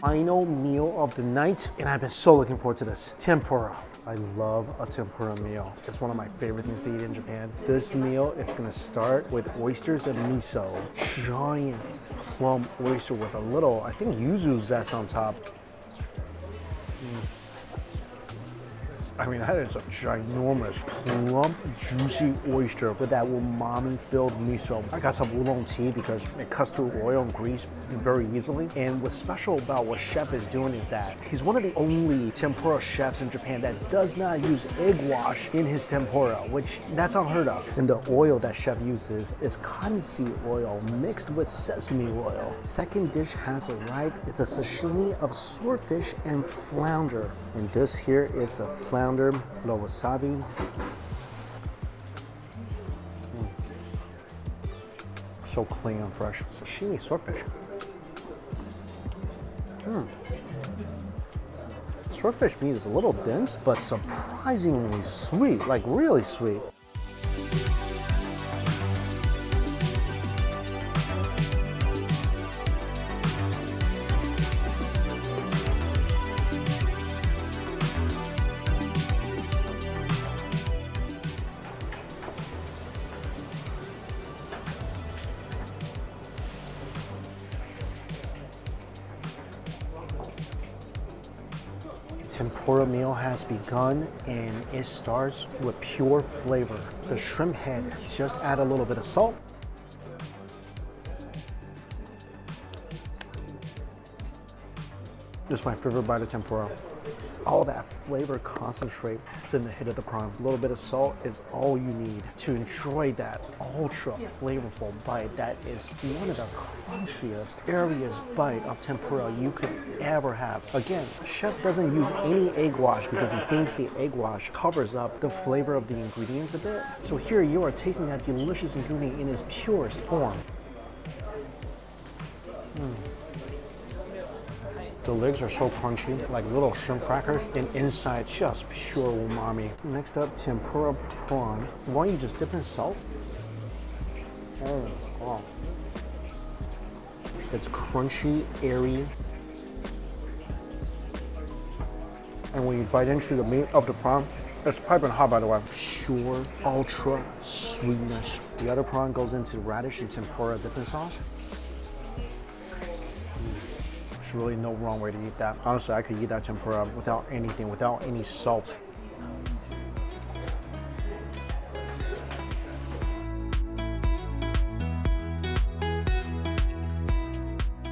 Final meal of the night, and I've been so looking forward to this. Tempura. I love a tempura meal. It's one of my favorite things to eat in Japan. This meal is gonna start with oysters and miso. Giant plum oyster with a little, I think, yuzu zest on top. I mean, that is a ginormous, plump, juicy oyster with that umami-filled miso. I got some oolong tea because it cuts through oil and grease very easily. And what's special about what chef is doing is that he's one of the only tempura chefs in Japan that does not use egg wash in his tempura, which that's unheard of. And the oil that chef uses is cottonseed oil mixed with sesame oil. Second dish has arrived. It's a sashimi of swordfish and flounder. And this here is the flounder. Little wasabi. So clean and fresh. Sashimi swordfish. Swordfish meat is a little dense, but surprisingly sweet, like really sweet. Tempura meal has begun and it starts with pure flavor. The shrimp head, just add a little bit of salt. This is my favorite bite of tempura. All that flavor concentrate is in the head of the prawn. A little bit of salt is all you need to enjoy that ultra flavorful bite that is one of the crunchiest, airiest bite of tempura you could ever have. Again, chef doesn't use any egg wash because he thinks the egg wash covers up the flavor of the ingredients a bit. So here you are tasting that delicious ingredient in its purest form. The legs are so crunchy, like little shrimp crackers, and inside just pure umami. Next up, tempura prawn. Why don't you just dip in salt? Oh, wow. It's crunchy, airy. And when you bite into the meat of the prawn, it's piping hot, by the way. Pure, ultra sweetness. The other prawn goes into radish and tempura dipping sauce. There's really no wrong way to eat that. Honestly, I could eat that tempura without anything, without any salt.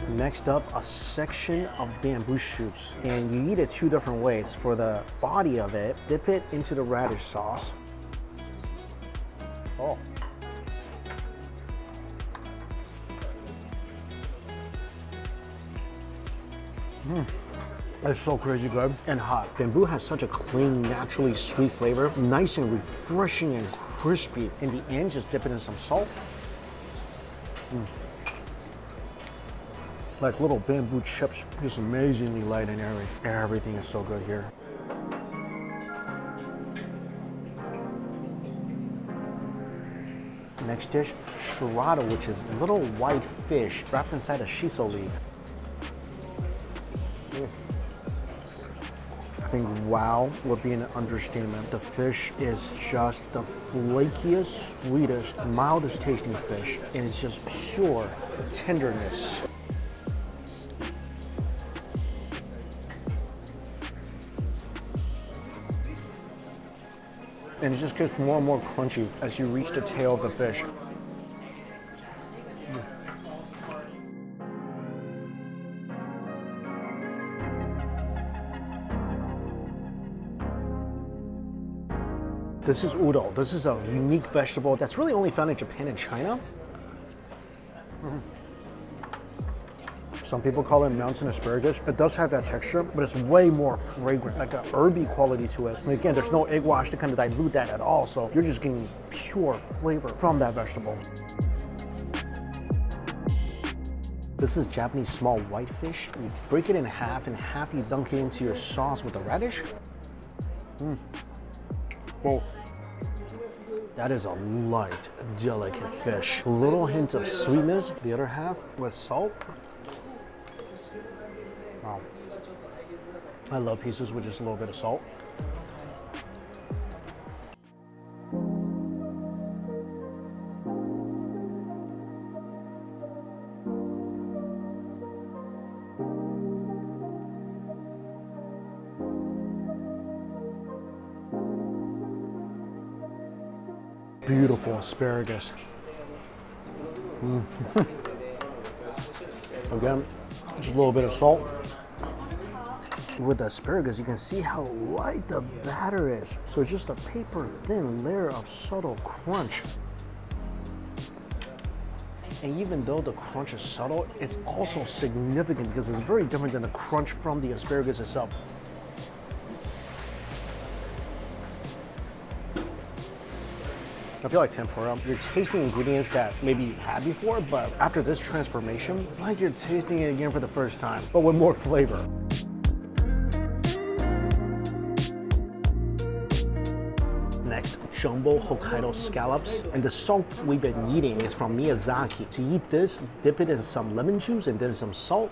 Next up, a section of bamboo shoots. And you eat it two different ways. For the body of it, dip it into the radish sauce. Oh. It's so crazy good and hot. Bamboo has such a clean, naturally sweet flavor. Nice and refreshing and crispy. In the end, just dip it in some salt. Like little bamboo chips, just amazingly light and airy. Everything is so good here. Next dish, shirado, which is little white fish wrapped inside a shiso leaf. I think wow would be an understatement. The fish is just the flakiest, sweetest, mildest tasting fish. And it's just pure tenderness. And it just gets more and more crunchy as you reach the tail of the fish. This is udon. This is a unique vegetable that's really only found in Japan and China. Some people call it mountain asparagus. It does have that texture, but it's way more fragrant, like a herby quality to it. And again, there's no egg wash to kind of dilute that at all, so you're just getting pure flavor from that vegetable. This is Japanese small whitefish. You break it in half, and half you dunk it into your sauce with the radish. Whoa. That is a light, delicate fish. A little hint of sweetness, the other half with salt. Wow. I love pieces with just a little bit of salt. Beautiful asparagus. Again, just a little bit of salt. With the asparagus, you can see how light the batter is. So it's just a paper thin layer of subtle crunch. And even though the crunch is subtle, it's also significant because it's very different than the crunch from the asparagus itself. I feel like tempura, you're tasting ingredients that maybe you've had before, but after this transformation, like you're tasting it again for the first time, but with more flavor. Next, jumbo Hokkaido scallops. And the salt we've been eating is from Miyazaki. To eat this, dip it in some lemon juice and then some salt.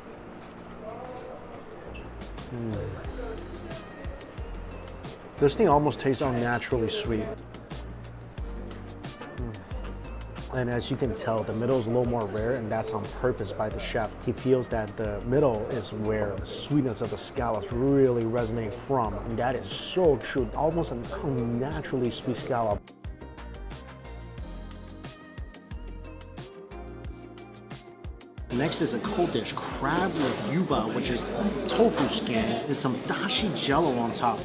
This thing almost tastes unnaturally sweet. And as you can tell, the middle is a little more rare, and that's on purpose by the chef. He feels that the middle is where the sweetness of the scallops really resonate from. And that is so true, almost an unnaturally sweet scallop. Next is a cold dish, crab with yuba, which is tofu skin. There's some dashi jello on top.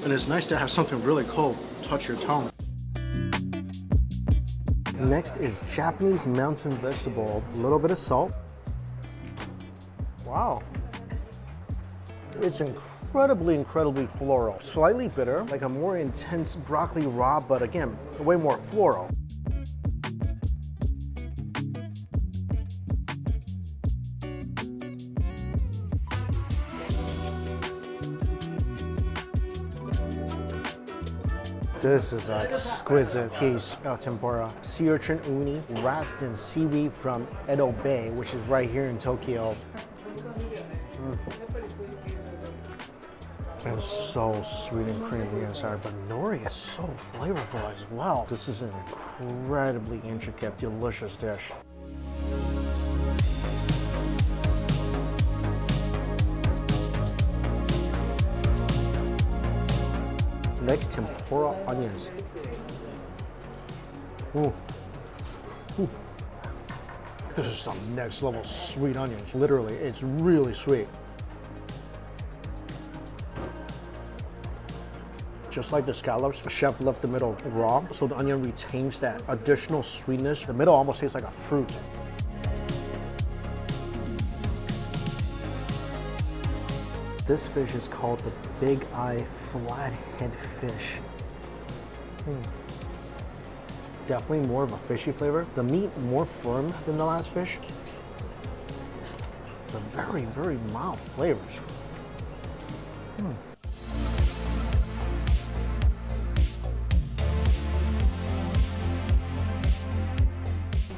And it's nice to have something really cold touch your tongue. Next is Japanese mountain vegetable, a little bit of salt. Wow. It's incredibly floral. Slightly bitter, like a more intense broccoli raw, but again, way more floral. This is an exquisite piece of tempura. Sea urchin uni wrapped in seaweed from Edo Bay, which is right here in Tokyo. It's so sweet and creamy inside, but nori is so flavorful as well. This is an incredibly intricate, delicious dish. Next, tempura onions. Ooh. Ooh. This is some next level sweet onions. Literally, it's really sweet. Just like the scallops, the chef left the middle raw, so the onion retains that additional sweetness. The middle almost tastes like a fruit. This fish is called the big eye flathead fish. Definitely more of a fishy flavor. The meat more firm than the last fish. But very mild flavors.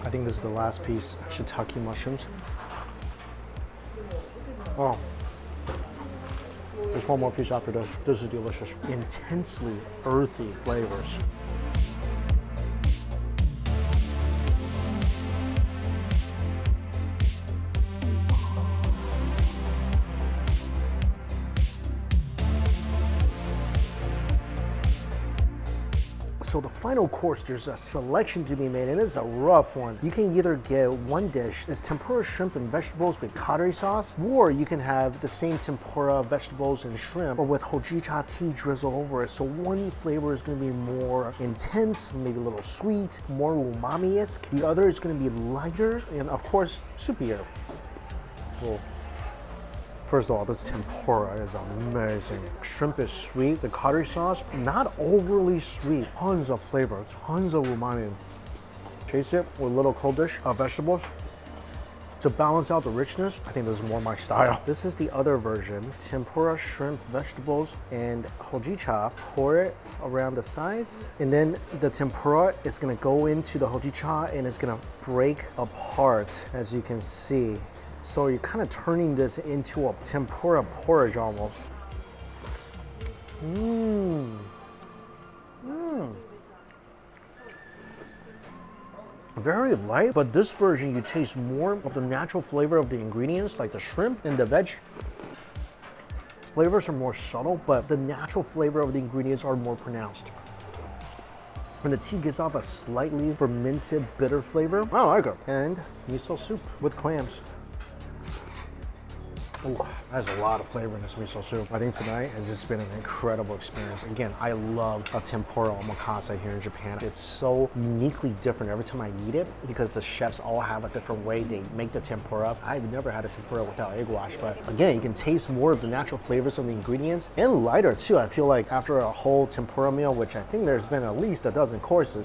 I think this is the last piece, shiitake mushrooms. Oh. There's one more piece after this. This is delicious. Intensely earthy flavors. So the final course, there's a selection to be made, and it's a rough one. You can either get one dish, it's tempura shrimp and vegetables with kateri sauce, or you can have the same tempura, vegetables, and shrimp, but with hojicha tea drizzle over it. So one flavor is gonna be more intense, maybe a little sweet, more umami-esque. The other is gonna be lighter, and of course, soupier. Cool. First of all, this tempura is amazing. Shrimp is sweet. The kateri sauce, not overly sweet. Tons of flavor, tons of umami. Chase it with a little cold dish of vegetables. To balance out the richness, I think this is more my style. This is the other version. Tempura, shrimp, vegetables, and hojicha. Pour it around the sides. And then the tempura is gonna go into the hojicha and it's gonna break apart, as you can see. So you're kind of turning this into a tempura porridge almost. Very light, but this version you taste more of the natural flavor of the ingredients, like the shrimp and the veg. Flavors are more subtle, but the natural flavor of the ingredients are more pronounced. And the tea gives off a slightly fermented, bitter flavor. I like it. And miso soup with clams. Ooh, that's a lot of flavor in this miso soup. I think tonight has just been an incredible experience. Again, I love a tempura omakase here in Japan. It's so uniquely different every time I eat it because the chefs all have a different way they make the tempura. I've never had a tempura without egg wash, but again, you can taste more of the natural flavors of the ingredients and lighter too. I feel like after a whole tempura meal, which I think there's been at least a dozen courses,